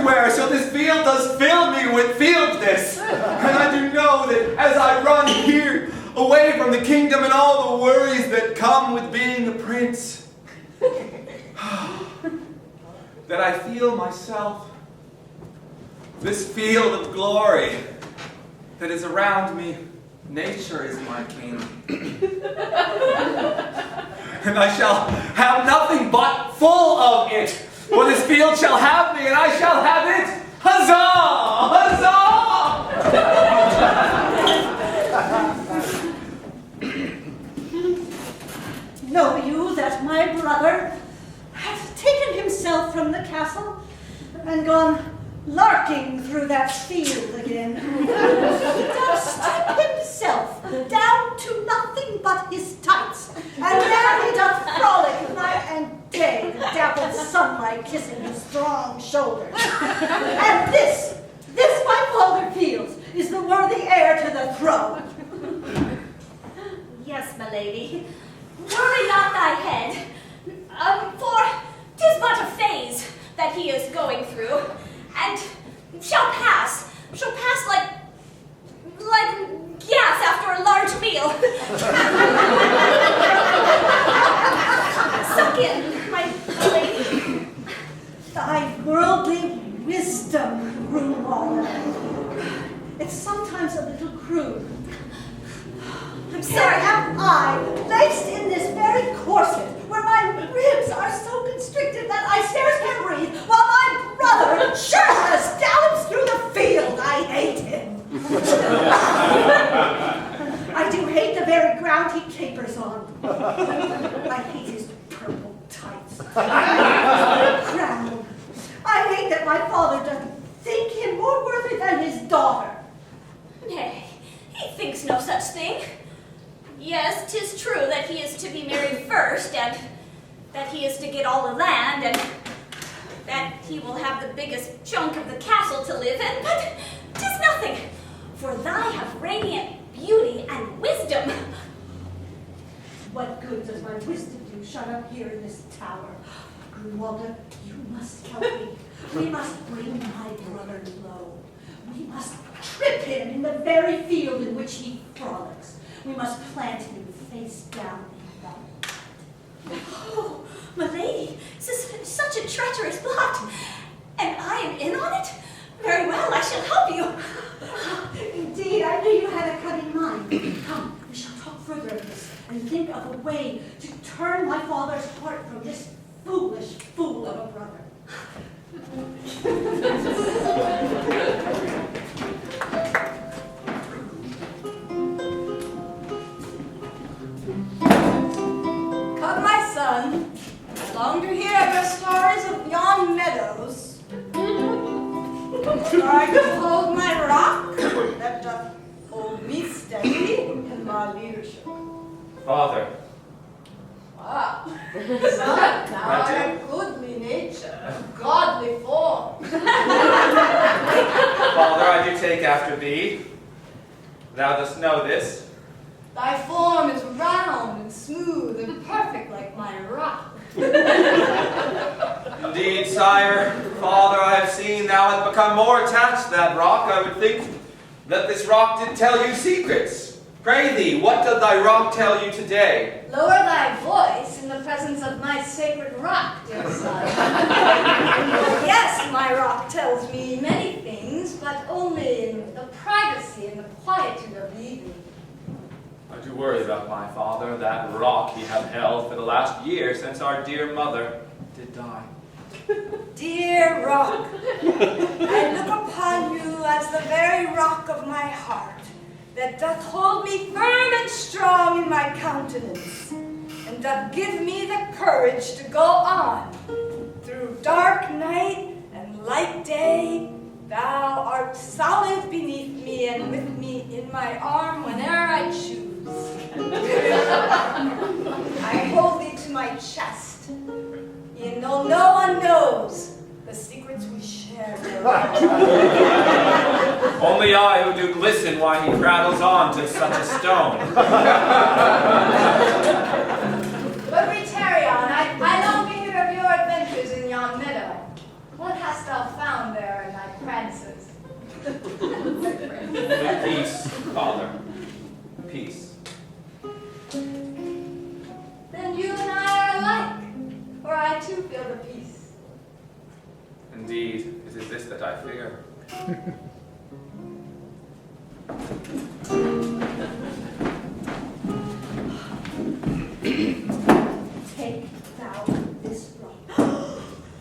everywhere, so this field does fill me with fieldness. And I do know that as I run here, away from the kingdom and all the worries that come with being a prince, that I feel myself, this field of glory that is around me. Nature is my king. And I shall have nothing but full of it. For this field shall have me, and I shall have it. Huzzah! Huzzah! Know you that my brother hath taken himself from the castle and gone larking through that field again? He doth strip himself down to nothing but his tights, and there he doth frolic night and day, the dappled sunlight kissing his strong shoulders. And this my father feels, is the worthy heir to the throne. Yes, my lady, worry not thy head, for 'tis but a phase that he is going through, and shall pass like gas after a large meal. Suck in, my lady. Thy worldly wisdom, Roomwaller. It's sometimes a little crude. I'm sorry. Here am I, laced in this very corset, where my ribs are so constricted that I scarce can breathe, while my brother shirtless gallops through the field. I hate him. I do hate the very ground he capers on. I hate his purple tights. Crown. I hate that my father doesn't think him more worthy than his daughter. Nay, he thinks no such thing. Yes, 'tis true that he is to be married first, and that he is to get all the land, and that he will have the biggest chunk of the castle to live in, but 'tis nothing, for thy have radiant beauty and wisdom. What good does my wisdom do shut up here in this tower? Grunwalder, you must help me. We must bring my brother low. We must trip him in the very field in which he frolics. We must plant him face down in the mud. Oh, my lady, this is such a treacherous plot, and I am in on it? Very well, I shall help you. Indeed, I knew you had a cunning mind. Come, we shall talk further of this and think of a way to turn my father's heart from this foolish fool of a brother. Come, my son. I long to hear your stories of yon meadows. For I behold my rock that doth hold me steady in my leadership. Father. Ah, son, thou art a goodly nature, of godly form. Father, I do take after thee. Thou dost know this. Thy form is round and smooth and perfect like my rock. Indeed, sire, father, I have seen thou hast become more attached to that rock. I would think that this rock did tell you secrets. Pray thee, what doth thy rock tell you today? Lower thy voice in the presence of my sacred rock, dear son. Yes, my rock tells me many things, but only in the privacy and the quietude of the evening. I do worry about my father, that rock he hath held for the last year since our dear mother did die. Dear rock, I look upon you as the very rock of my heart, that doth hold me firm and strong in my countenance, and doth give me the courage to go on. Through dark night and light day, thou art solid beneath me and with me in my arm whene'er I choose. I hold thee to my chest, e'en though no one knows the secrets we share. Only I who do listen while he prattles on to such a stone. But we tarry on. I long to hear of your adventures in yon meadow. What hast thou found there Francis. Peace, Father. Peace. Then you and I are alike, for I too feel the peace. Indeed, it is this that I fear. Take thou this rock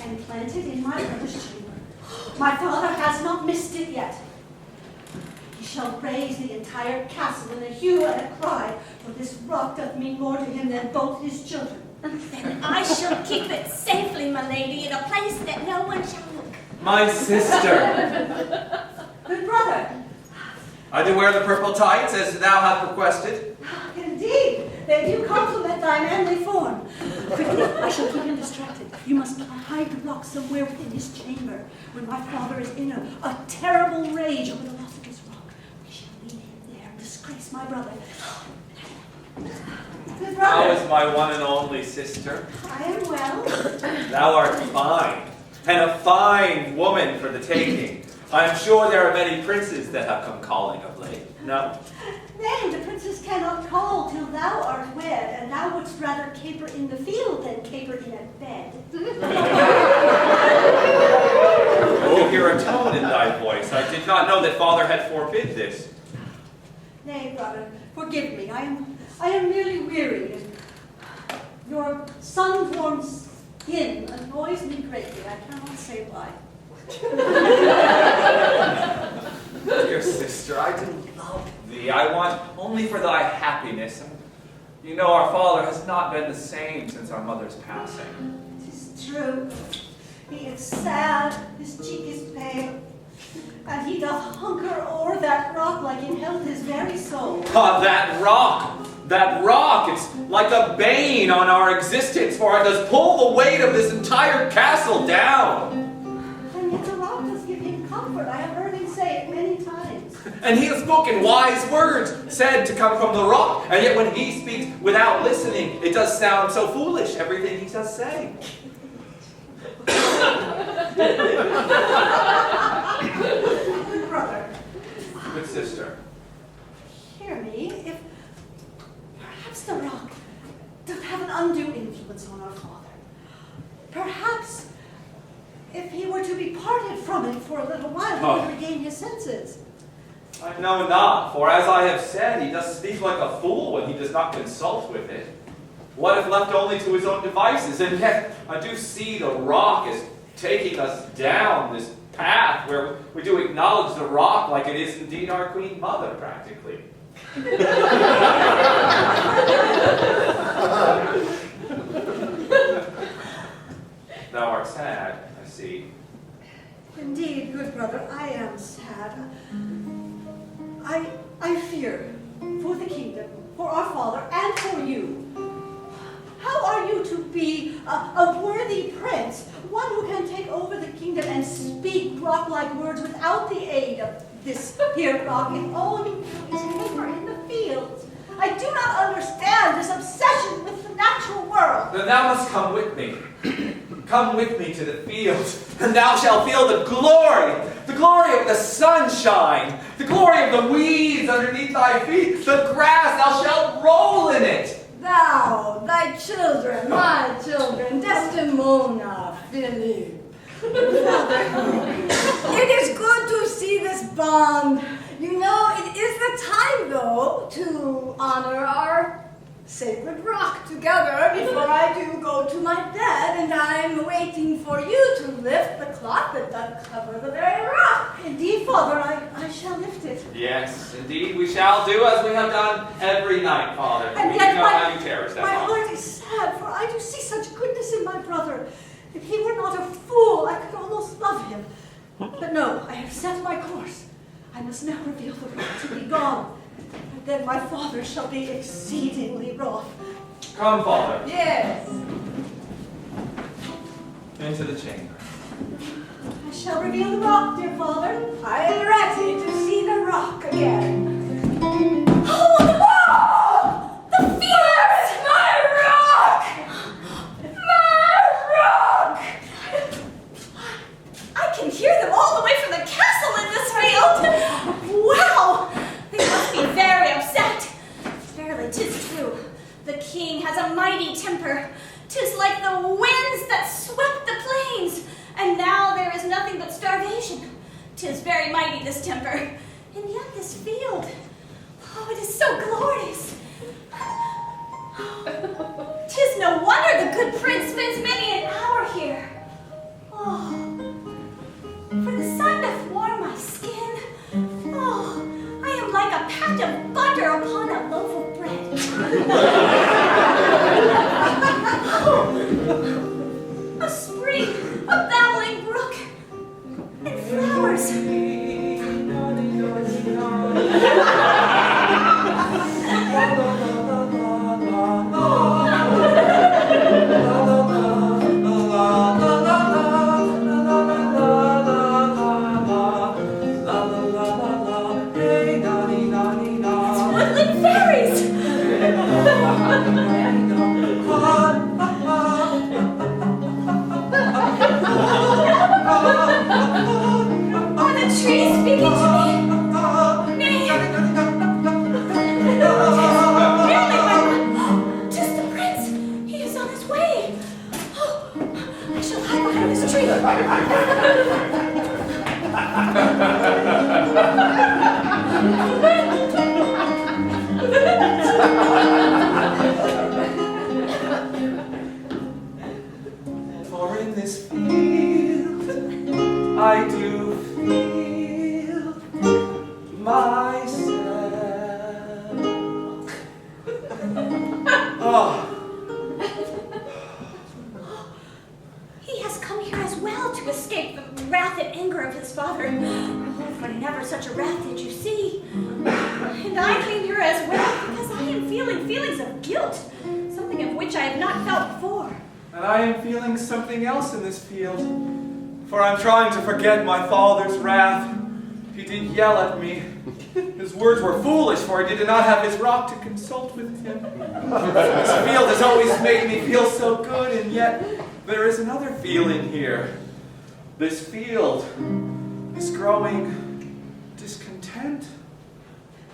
and plant it in my brother's chamber. My father has not missed it yet. He shall raise the entire castle in a hue and a cry, for this rock doth mean more to him than both his children. Then I shall keep it safely, my lady, in a place that no one shall look. My sister! Good brother, I do wear the purple tights, as thou hast requested. indeed, they do compliment thy manly form. Quickly, I shall keep him distracted. You must hide the rock somewhere within his chamber. When my father is in a terrible rage over the loss of his rock, we shall lead him there and disgrace my brother. Good Thou brother, is my one and only sister. I am well. Thou art fine, and a fine woman for the taking. I am sure there are many princes that have come calling of late. No? Nay, the princess cannot call till thou art wed, and thou wouldst rather caper in the field than caper in a bed. I do hear a tone in thy voice. I did not know that father had forbid this. Nay, brother, forgive me. I am merely weary. Your sun-warmed skin annoys me greatly. I cannot say why. Dear sister, I do love thee. I want only for thy happiness. And you know our father has not been the same since our mother's passing. It is true. He is sad, his cheek is pale, and he doth hunker o'er that rock like it held his very soul. Ah, that rock! That rock! It's like a bane on our existence, for it does pull the weight of this entire castle down. And yet the rock does give him comfort. I have heard him say it many times. And he has spoken wise words, said to come from the rock, and yet when he speaks without listening, it does sound so foolish, everything he does say. Good brother, Good sister. hear me. If perhaps the rock doth have an undue influence on our father. Perhaps if he were to be parted from it for a little while, he would regain his senses. I know not, for as I have said, he does speak like a fool when he does not consult with it. What if left only to his own devices? And yet, I do see the rock as taking us down this path where we do acknowledge the rock like it is indeed our Queen Mother, practically. Thou art sad, I see. Indeed, good brother, I am sad. I fear for the kingdom, for our father, and for you. How are you to be a worthy prince, one who can take over the kingdom and speak rock-like words without the aid of this here rock, if all you do is caper in the fields? I do not understand this obsession with the natural world. Then thou must come with me. Come with me to the fields, and thou shalt feel the glory of the sunshine, the glory of the weeds underneath thy feet, the grass, thou shalt roll in it. Thou, thy children, my children, Desdemona, Philip. It is good to see this bond. You know, it is the time, though, to honor our sacred rock together before I do go to my bed, and I'm waiting for you to lift the cloth that doth cover the very rock. Indeed, Father, I shall lift it. Yes, indeed, we shall do as we have done every night, Father. And We yet know how you cherish that my rock. heart is sad, for I do see such goodness in my brother. If he were not a fool, I could almost love him. But no, I have set my course. I must now reveal the rock to be gone. And then my father shall be exceedingly wroth. Come, Father, Yes. into the chamber. I shall reveal the rock, dear father. I am ready to see the rock again. Oh, the fields! My rock! My rock! I can hear them all the way from the so glorious. 'Tis no wonder the good prince spends many an hour here. Oh, for the sun doth warm my skin. Oh, I am like a patch of butter upon a loaf of bread. A spring, a babbling brook, and flowers. Woodland fairies! Are the trees speaking to me? Nay. Tis the prince. He is on his way. Oh, I shall hide behind this tree. For in this field I do feel myself. Oh. He has come here as well to escape the wrath and anger of his father. Oh, for never such a wrath did you see. And I came here as well because I am feeling feelings of guilt, something of which I have not felt before. And I am feeling something else in this field, for I'm trying to forget my father's wrath. He did yell at me. His words were foolish, for he did not have his rock to consult with him. This field has always made me feel so good, and yet there is another feeling here. This field is growing discontent.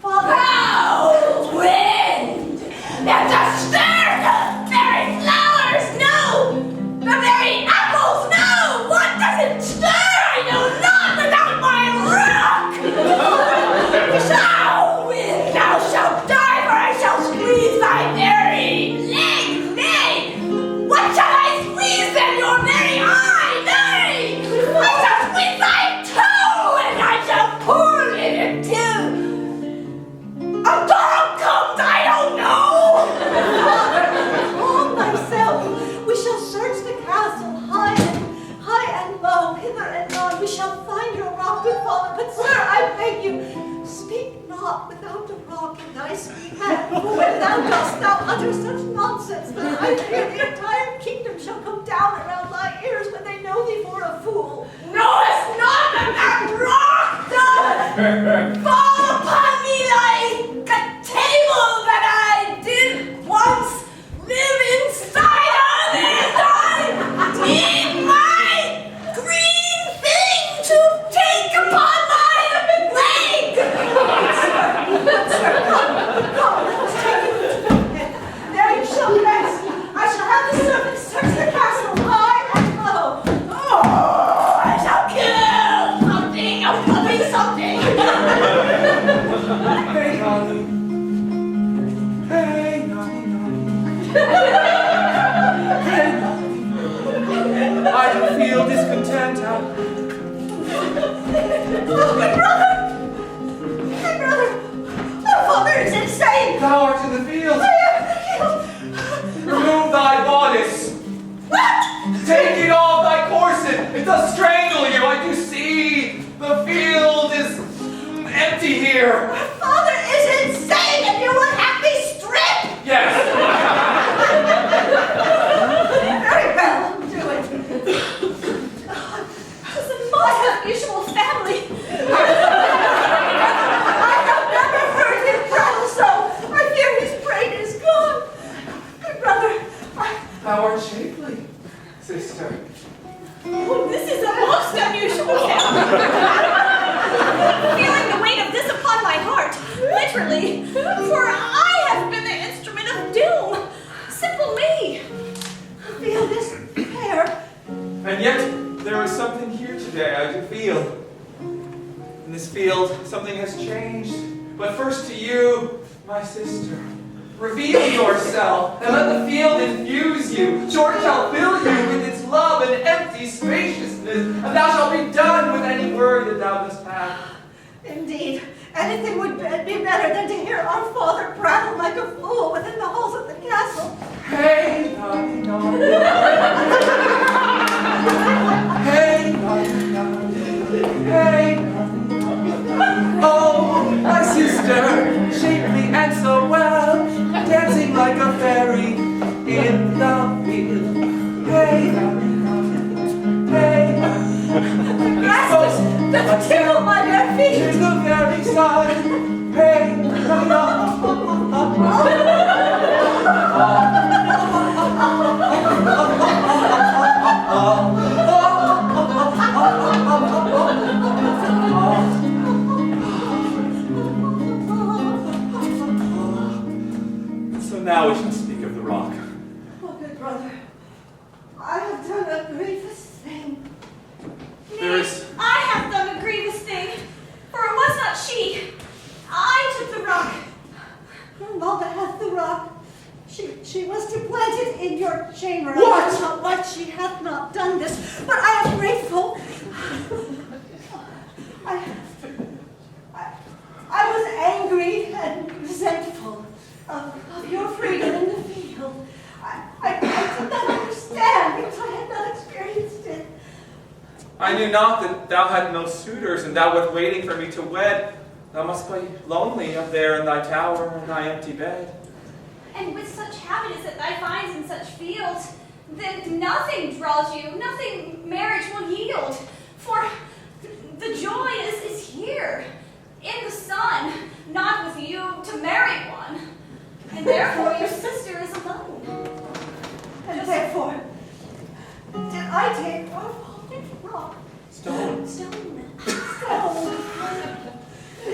Father! Foul wind! That disturbs the very flowers! No! The very apples! No! What doesn't stir? I know not without my rock! Foul wind! Thou shalt die, for I shall squeeze thy very leg! Nay! What shall I squeeze then? Your very eye! Nay! I shall squeeze thy toe, and I shall pull it until a dog comes, I don't know! Calm thyself. We shall search the castle high and low, hither and yon. We shall find your rock, good father. But sir, I beg you, speak not without the rock in thy sweet hand. For when thou dost, thou utter such nonsense that I fear the entire kingdom shall come down around thy ears when they know thee for a fool. Knowest not that that rock doth fall upon me like a table that I did once live inside of, and I need my green thing to take upon my leg! Sir, come, let us take you to bed. There you shall rest. I shall have the servants search the castle high and low. Oh, I shall kill something, a puppy something! Hey, Nani. Hey, Nani, Nani. Hey, Nani. I do feel discontent out. Oh, my brother! My brother! Our father is insane! Thou art in the field. I am killed! Remove thy bodice. What? Take it off thy corset. It does strangle you. I do see. The field is empty here. Our father is insane and you would have me stripped! Yes. Very well, do it. This is my unusual family. I have never heard him growl so. I fear his brain is gone. My brother, Thou art shapely, sister. Oh, this is a most unusual sound. Feeling the weight of this upon my heart, literally, for I have been the instrument of doom. Simple me. feel this hair. And yet, there is something here today I do feel. In this field, something has changed. But first to you, my sister. Reveal yourself, and let the field infuse you. Joy shall fill you with its love and empty spaciousness, and thou shalt be done with any word that thou dost have. Indeed, anything would be better than to hear our father prattle like a fool within the halls of the castle. Hey, hey, hey, oh, my sister, shapely and so well, dancing like a fairy in the field. Hey, hey, Masters, the tickle my bare feet. to the very sun. Hey, so now we shall speak of the rock. Oh, good brother, I have done a grievous thing. There is... I have done a grievous thing, for it was not she. I took the rock. Your mother hath the rock. She was to plant it in your chamber. What? I know not what, she hath not done this, but I am grateful. I was angry and resentful of your freedom in the field. I did not understand because I had not experienced it. I knew not that thou had no suitors, and thou wert waiting for me to wed. Thou must be lonely up there in thy tower, in thy empty bed. And with such happiness that thy finds in such fields, then nothing draws you, nothing marriage will yield. For the joy is here, in the sun, not with you to marry one. And therefore your sister is alone. And therefore, did I take your fallen rock? Stone. Stone. I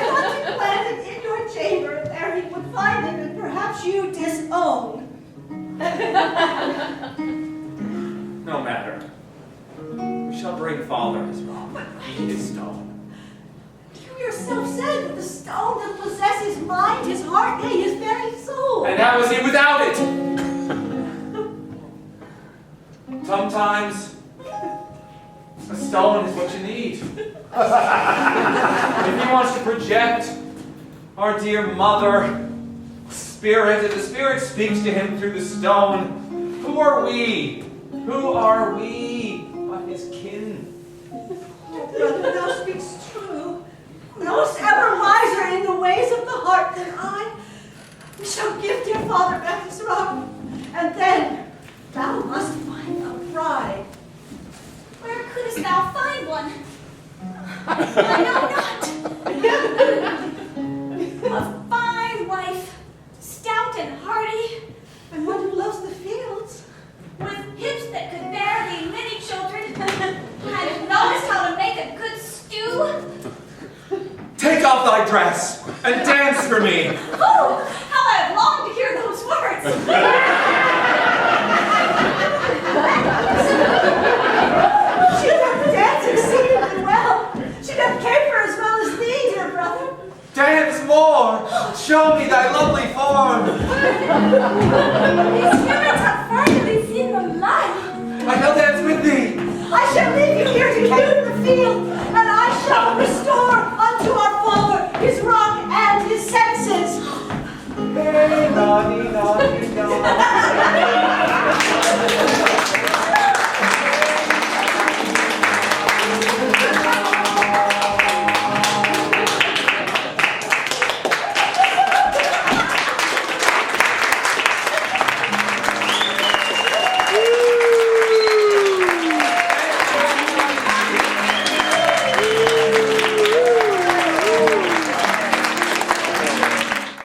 thought you planted in your chamber, and there he would find him, and perhaps you disown. No matter. We shall bring father his rock, his stone. You yourself said that the stone that possesses mind, his heart, yea, his very soul. And how is he without it? Sometimes a stone is what you need. If he wants to project our dear mother, spirit, and the spirit speaks to him through the stone, who are we? Who are we but his kin? Brother, thou speakst true. Thou art ever wiser in the ways of the heart than I. We shall give dear father back his rock, and then thou must find a bride. Where couldst thou find one? I know not. A fine wife, stout and hardy, And one who loves the fields. with hips that could bear thee many children, and knows how to make a good stew. Take off thy dress and dance for me. Oh, how I have longed to hear those words. She doth dance exceedingly well. She doth caper as well as thee, dear brother. Dance more. Show me thy lovely form. These spirits have finally seen the light. I shall dance with thee. I shall leave you here to hew the field, and I shall restore unto our father his rock